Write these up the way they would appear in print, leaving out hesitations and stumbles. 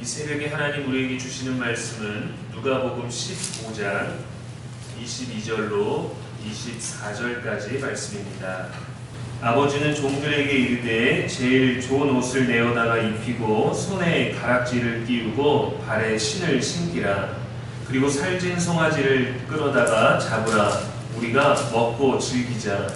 이 새벽에 하나님 우리에게 주시는 말씀은 누가복음 15장 22절로 24절까지 말씀입니다. 아버지는 종들에게 이르되 제일 좋은 옷을 내어다가 입히고 손에 가락지를 띄우고 발에 신을 신기라. 그리고 살찐 송아지를 끌어다가 잡으라. 우리가 먹고 즐기자.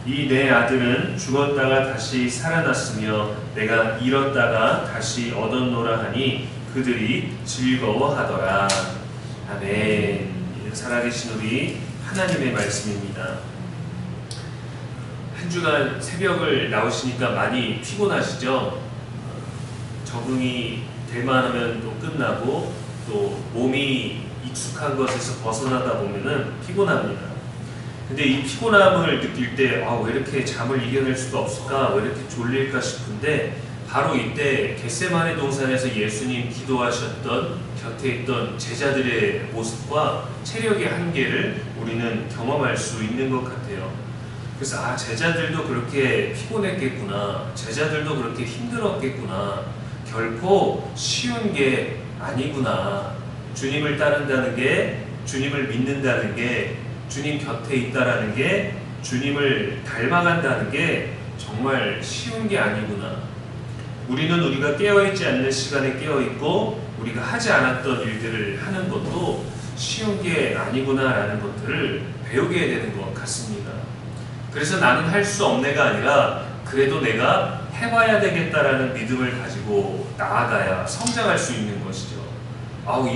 이 내 아들은 죽었다가 다시 살아났으며 내가 잃었다가 다시 얻었노라 하니 그들이 즐거워하더라. 아멘. 살아계신 우리 하나님의 말씀입니다. 한 주간 새벽을 나오시니까 많이 피곤하시죠? 적응이 될만하면 또 끝나고 또 몸이 익숙한 것에서 벗어나다 보면은 피곤합니다. 근데 이 피곤함을 느낄 때 왜 이렇게 잠을 이겨낼 수가 없을까? 왜 이렇게 졸릴까 싶은데 바로 이때 겟세마네 동산에서 예수님 기도하셨던 곁에 있던 제자들의 모습과 체력의 한계를 우리는 경험할 수 있는 것 같아요. 그래서 제자들도 그렇게 피곤했겠구나. 제자들도 그렇게 힘들었겠구나. 결코 쉬운 게 아니구나. 주님을 따른다는 게, 주님을 믿는다는 게, 주님 곁에 있다라는 게, 주님을 닮아간다는 게 정말 쉬운 게 아니구나. 우리는 우리가 깨어있지 않는 시간에 깨어있고 우리가 하지 않았던 일들을 하는 것도 쉬운 게 아니구나라는 것들을 배우게 되는 것 같습니다. 그래서 나는 할 수 없네가 아니라 그래도 내가 해봐야 되겠다라는 믿음을 가지고 나아가야 성장할 수 있는 것이죠.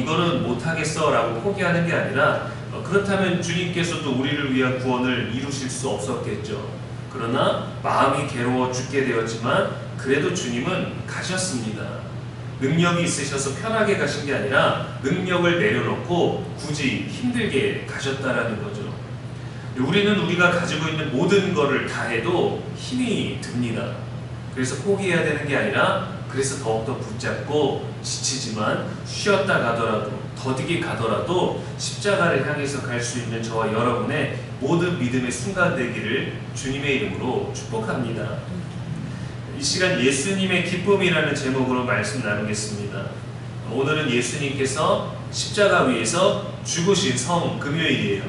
이거는 못하겠어 라고 포기하는 게 아니라 그렇다면 주님께서도 우리를 위한 구원을 이루실 수 없었겠죠. 그러나 마음이 괴로워 죽게 되었지만 그래도 주님은 가셨습니다. 능력이 있으셔서 편하게 가신 게 아니라 능력을 내려놓고 굳이 힘들게 가셨다라는 거죠. 우리는 우리가 가지고 있는 모든 것을 다 해도 힘이 듭니다. 그래서 포기해야 되는 게 아니라 그래서 더욱더 붙잡고 지치지만 쉬었다 가더라도 더디게 가더라도 십자가를 향해서 갈 수 있는 저와 여러분의 모든 믿음의 순간 되기를 주님의 이름으로 축복합니다. 이 시간 예수님의 기쁨이라는 제목으로 말씀 나누겠습니다. 오늘은 예수님께서 십자가 위에서 죽으신 성금요일이에요.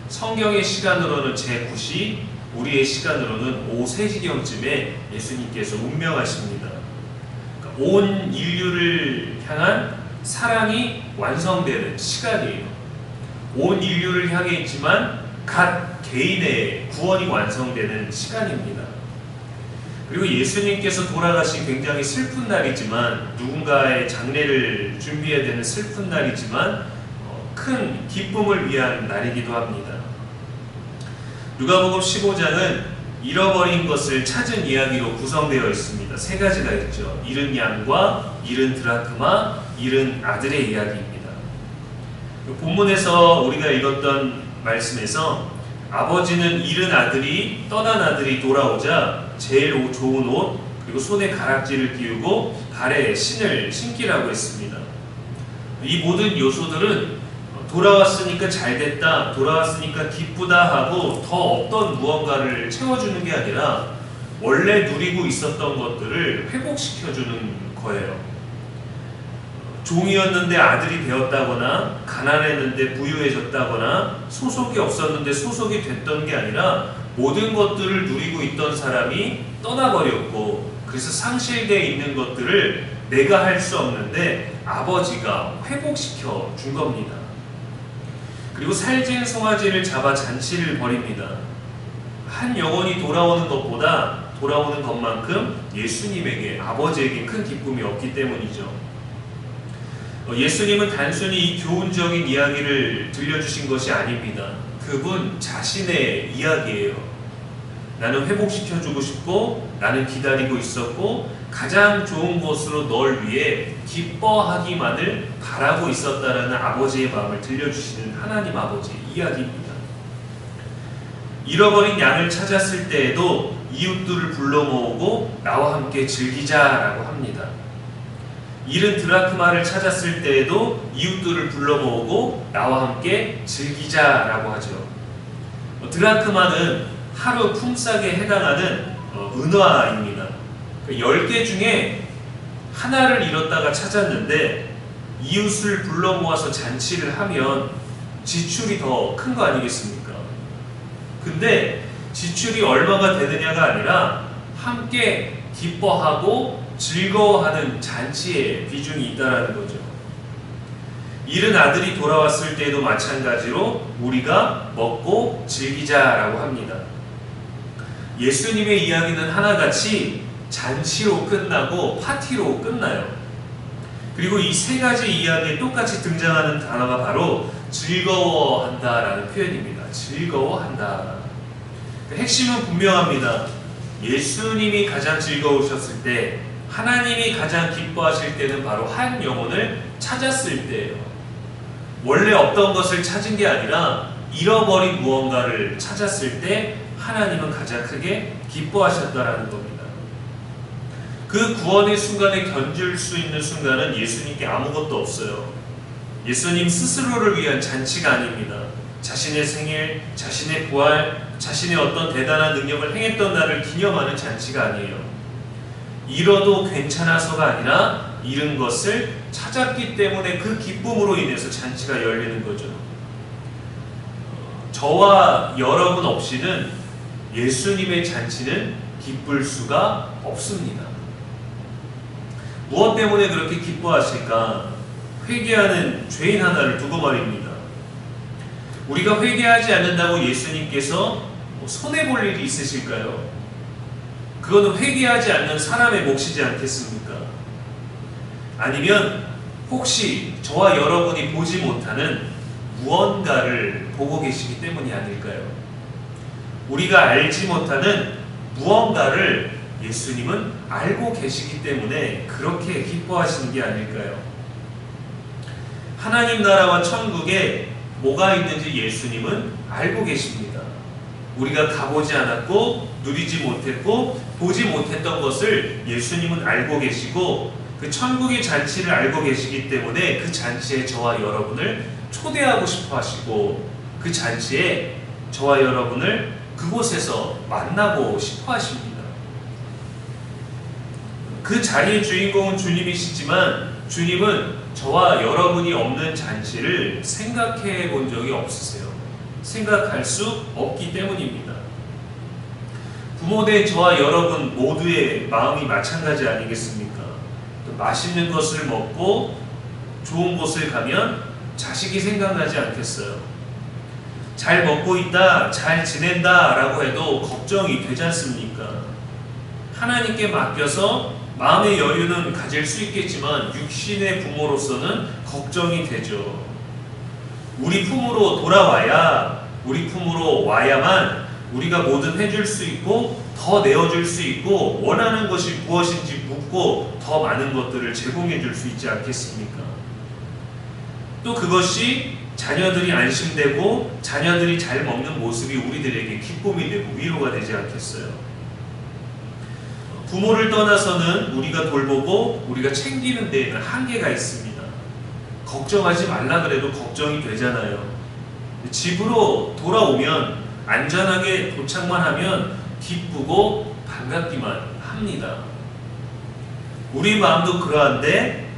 성경의 시간으로는 제9시, 우리의 시간으로는 오후 3시경쯤에 예수님께서 운명하십니다. 온 인류를 향한 사랑이 완성되는 시간이에요. 온 인류를 향해 있지만 각 개인의 구원이 완성되는 시간입니다. 그리고 예수님께서 돌아가신 굉장히 슬픈 날이지만 누군가의 장례를 준비해야 되는 슬픈 날이지만 큰 기쁨을 위한 날이기도 합니다. 누가복음 15장은 잃어버린 것을 찾은 이야기로 구성되어 있습니다. 3가지가 있죠. 잃은 양과 잃은 드라크마, 잃은 아들의 이야기입니다. 본문에서 우리가 읽었던 말씀에서 아버지는 잃은 아들이, 떠난 아들이 돌아오자 제일 좋은 옷, 그리고 손에 가락지를 띄우고 발에 신을 신기라고 했습니다. 이 모든 요소들은 돌아왔으니까 잘됐다, 돌아왔으니까 기쁘다 하고 더 어떤 무언가를 채워주는 게 아니라 원래 누리고 있었던 것들을 회복시켜주는 거예요. 종이었는데 아들이 되었다거나 가난했는데 부유해졌다거나 소속이 없었는데 소속이 됐던 게 아니라 모든 것들을 누리고 있던 사람이 떠나버렸고 그래서 상실되어 있는 것들을 내가 할 수 없는데 아버지가 회복시켜 준 겁니다. 그리고 살찐 송아지를 잡아 잔치를 벌입니다. 한 영혼이 돌아오는 것보다 돌아오는 것만큼 예수님에게, 아버지에게 큰 기쁨이 없기 때문이죠. 예수님은 단순히 이 교훈적인 이야기를 들려주신 것이 아닙니다. 그분 자신의 이야기예요. 나는 회복시켜주고 싶고 나는 기다리고 있었고 가장 좋은 것으로 널 위해 기뻐하기만을 바라고 있었다라는 아버지의 마음을 들려주시는 하나님 아버지의 이야기입니다. 잃어버린 양을 찾았을 때에도 이웃들을 불러 모으고 나와 함께 즐기자라고 합니다. 잃은 드라크마를 찾았을 때에도 이웃들을 불러 모으고 나와 함께 즐기자라고 하죠. 드라크마는 하루 품삯에 해당하는 은화입니다. 10개 중에 하나를 잃었다가 찾았는데 이웃을 불러 모아서 잔치를 하면 지출이 더 큰 거 아니겠습니까? 근데 지출이 얼마가 되느냐가 아니라 함께 기뻐하고 즐거워하는 잔치에 비중이 있다는 거죠. 잃은 아들이 돌아왔을 때에도 마찬가지로 우리가 먹고 즐기자라고 합니다. 예수님의 이야기는 하나같이 잔치로 끝나고 파티로 끝나요. 그리고 이 세 가지 이야기에 똑같이 등장하는 단어가 바로 즐거워한다라는 표현입니다. 즐거워한다. 핵심은 분명합니다. 예수님이 가장 즐거우셨을 때, 하나님이 가장 기뻐하실 때는 바로 한 영혼을 찾았을 때예요. 원래 없던 것을 찾은 게 아니라 잃어버린 무언가를 찾았을 때 하나님은 가장 크게 기뻐하셨다라는 겁니다. 그 구원의 순간에 견줄 수 있는 순간은 예수님께 아무것도 없어요. 예수님 스스로를 위한 잔치가 아닙니다. 자신의 생일, 자신의 부활, 자신의 어떤 대단한 능력을 행했던 날을 기념하는 잔치가 아니에요. 잃어도 괜찮아서가 아니라 잃은 것을 찾았기 때문에 그 기쁨으로 인해서 잔치가 열리는 거죠. 저와 여러분 없이는 예수님의 잔치는 기쁠 수가 없습니다. 무엇 때문에 그렇게 기뻐하실까? 회개하는 죄인 하나를 두고 말입니다. 우리가 회개하지 않는다고 예수님께서 손해볼 일이 있으실까요? 그거는 회개하지 않는 사람의 몫이지 않겠습니까? 아니면 혹시 저와 여러분이 보지 못하는 무언가를 보고 계시기 때문이 아닐까요? 우리가 알지 못하는 무언가를 예수님은 알고 계시기 때문에 그렇게 기뻐하시는 게 아닐까요? 하나님 나라와 천국에 뭐가 있는지 예수님은 알고 계십니다. 우리가 가보지 않았고 누리지 못했고 보지 못했던 것을 예수님은 알고 계시고 그 천국의 잔치를 알고 계시기 때문에 그 잔치에 저와 여러분을 초대하고 싶어 하시고 그 잔치에 저와 여러분을 그곳에서 만나고 싶어 하십니다. 그 자리의 주인공은 주님이시지만 주님은 저와 여러분이 없는 잔치를 생각해 본 적이 없으세요. 생각할 수 없기 때문입니다. 부모된 저와 여러분 모두의 마음이 마찬가지 아니겠습니까? 또 맛있는 것을 먹고 좋은 곳을 가면 자식이 생각나지 않겠어요? 잘 먹고 있다, 잘 지낸다 라고 해도 걱정이 되지 않습니까? 하나님께 맡겨서 마음의 여유는 가질 수 있겠지만 육신의 부모로서는 걱정이 되죠. 우리 품으로 돌아와야, 우리 품으로 와야만 우리가 뭐든 해줄 수 있고 더 내어줄 수 있고 원하는 것이 무엇인지 묻고 더 많은 것들을 제공해 줄 수 있지 않겠습니까? 또 그것이 자녀들이 안심되고 자녀들이 잘 먹는 모습이 우리들에게 기쁨이 되고 위로가 되지 않겠어요? 부모를 떠나서는 우리가 돌보고 우리가 챙기는 데에는 한계가 있습니다. 걱정하지 말라 그래도 걱정이 되잖아요. 집으로 돌아오면 안전하게 도착만 하면 기쁘고 반갑기만 합니다. 우리 마음도 그러한데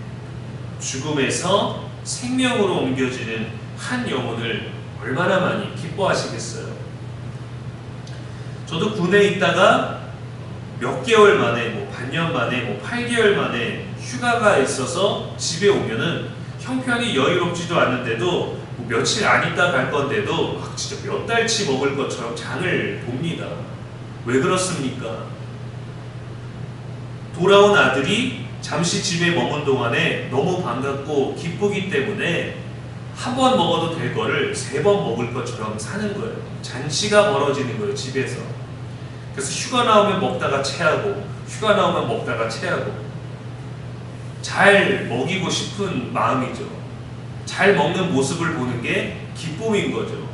죽음에서 생명으로 옮겨지는 한 영혼을 얼마나 많이 기뻐하시겠어요? 저도 군에 있다가 몇 개월 만에, 반년 만에, 8개월 만에 휴가가 있어서 집에 오면은 형편이 여유롭지도 않은데도 며칠 안 있다 갈 건데도 진짜 몇 달치 먹을 것처럼 장을 봅니다. 왜 그렇습니까? 돌아온 아들이 잠시 집에 머문 동안에 너무 반갑고 기쁘기 때문에 한 번 먹어도 될 거를 3번 먹을 것처럼 사는 거예요. 잔치가 벌어지는 거예요, 집에서. 그래서 휴가 나오면 먹다가 체하고 휴가 나오면 먹다가 체하고 잘 먹이고 싶은 마음이죠. 잘 먹는 모습을 보는 게 기쁨인 거죠.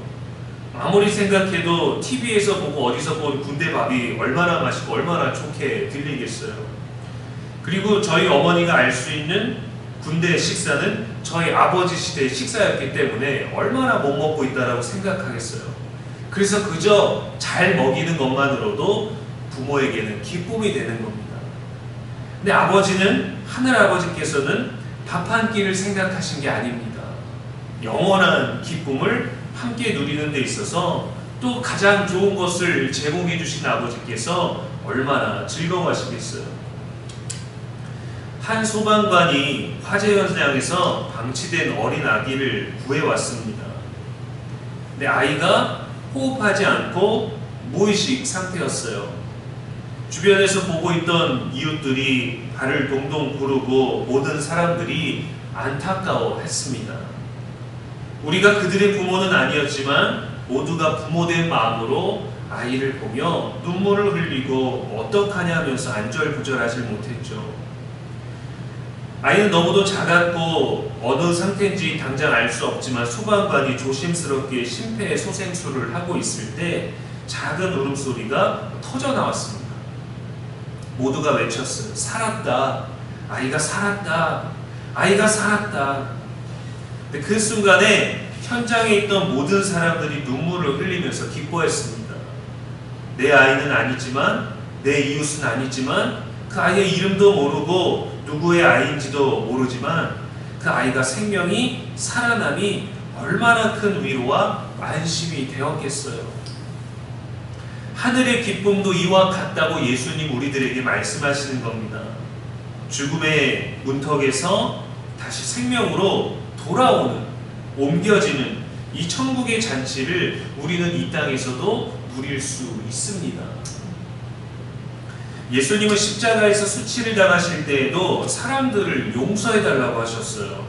아무리 생각해도 TV에서 보고 어디서 본 군대 밥이 얼마나 맛있고 얼마나 좋게 들리겠어요. 그리고 저희 어머니가 알 수 있는 군대 식사는 저희 아버지 시대의 식사였기 때문에 얼마나 못 먹고 있다라고 생각하겠어요. 그래서 그저 잘 먹이는 것만으로도 부모에게는 기쁨이 되는 겁니다. 근데 아버지는, 하늘아버지께서는 밥 한 끼를 생각하신 게 아닙니다. 영원한 기쁨을 함께 누리는 데 있어서 또 가장 좋은 것을 제공해 주신 아버지께서 얼마나 즐거워하시겠어요. 한 소방관이 화재 현장에서 방치된 어린 아기를 구해왔습니다. 근데 아이가 호흡하지 않고 무의식 상태였어요. 주변에서 보고 있던 이웃들이 발을 동동 구르고 모든 사람들이 안타까워했습니다. 우리가 그들의 부모는 아니었지만 모두가 부모된 마음으로 아이를 보며 눈물을 흘리고 어떡하냐 하면서 안절부절하지 못했죠. 아이는 너무도 작았고 어느 상태인지 당장 알 수 없지만 소방관이 조심스럽게 심폐소생술을 하고 있을 때 작은 울음소리가 터져 나왔습니다. 모두가 외쳤어요. 살았다. 아이가 살았다. 아이가 살았다. 근데 그 순간에 현장에 있던 모든 사람들이 눈물을 흘리면서 기뻐했습니다. 내 아이는 아니지만, 내 이웃은 아니지만, 그 아이의 이름도 모르고 누구의 아이인지도 모르지만 그 아이가 생명이 살아남이 얼마나 큰 위로와 안심이 되었겠어요. 하늘의 기쁨도 이와 같다고 예수님 우리들에게 말씀하시는 겁니다. 죽음의 문턱에서 다시 생명으로 돌아오는, 옮겨지는 이 천국의 잔치를 우리는 이 땅에서도 누릴 수 있습니다. 예수님은 십자가에서 수치를 당하실 때에도 사람들을 용서해달라고 하셨어요.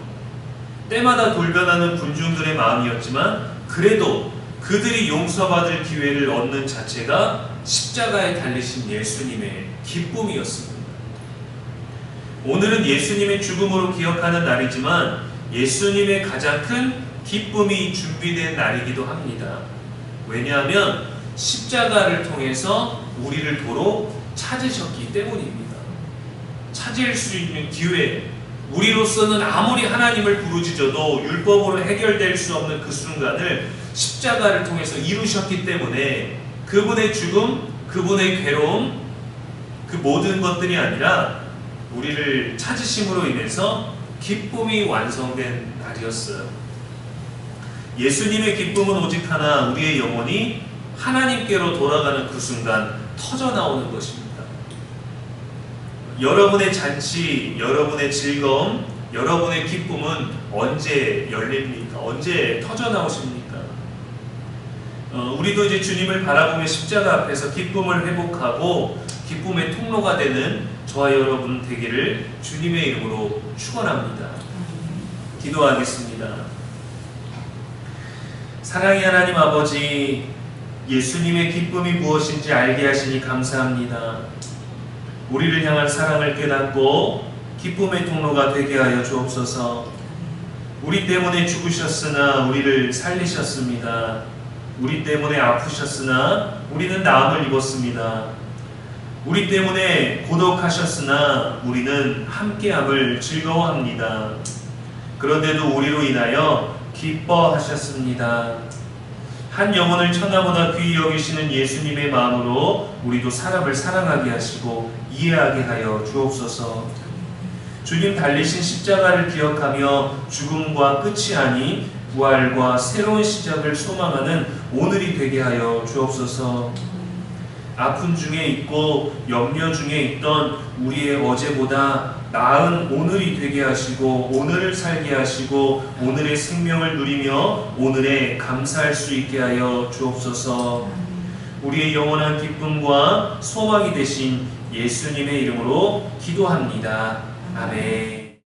때마다 돌변하는 군중들의 마음이었지만 그래도 그들이 용서받을 기회를 얻는 자체가 십자가에 달리신 예수님의 기쁨이었습니다. 오늘은 예수님의 죽음으로 기억하는 날이지만 예수님의 가장 큰 기쁨이 준비된 날이기도 합니다. 왜냐하면 십자가를 통해서 우리를 도로 찾으셨기 때문입니다. 찾을 수 있는 기회, 우리로서는 아무리 하나님을 부르짖어도 율법으로 해결될 수 없는 그 순간을 십자가를 통해서 이루셨기 때문에 그분의 죽음, 그분의 괴로움, 그 모든 것들이 아니라 우리를 찾으심으로 인해서 기쁨이 완성된 날이었어요. 예수님의 기쁨은 오직 하나, 우리의 영혼이 하나님께로 돌아가는 그 순간 터져 나오는 것입니다. 여러분의 잔치, 여러분의 즐거움, 여러분의 기쁨은 언제 열립니까? 언제 터져 나오십니까? 우리도 이제 주님을 바라보며 십자가 앞에서 기쁨을 회복하고 기쁨의 통로가 되는 저와 여러분 되기를 주님의 이름으로 축원합니다. 기도하겠습니다. 사랑의 하나님 아버지, 예수님의 기쁨이 무엇인지 알게 하시니 감사합니다. 우리를 향한 사랑을 깨닫고 기쁨의 통로가 되게 하여 주옵소서. 우리 때문에 죽으셨으나 우리를 살리셨습니다. 우리 때문에 아프셨으나 우리는 나음을 입었습니다. 우리 때문에 고독하셨으나 우리는 함께함을 즐거워합니다. 그런데도 우리로 인하여 기뻐하셨습니다. 한 영혼을 천하보다 귀히 여기시는 예수님의 마음으로 우리도 사람을 사랑하게 하시고 이해하게 하여 주옵소서. 주님 달리신 십자가를 기억하며 죽음과 끝이 아닌 부활과 새로운 시작을 소망하는 오늘이 되게 하여 주옵소서. 아픈 중에 있고 염려 중에 있던 우리의 어제보다 나은 오늘이 되게 하시고 오늘을 살게 하시고 오늘의 생명을 누리며 오늘에 감사할 수 있게 하여 주옵소서. 우리의 영원한 기쁨과 소망이 되신 예수님의 이름으로 기도합니다. 아멘.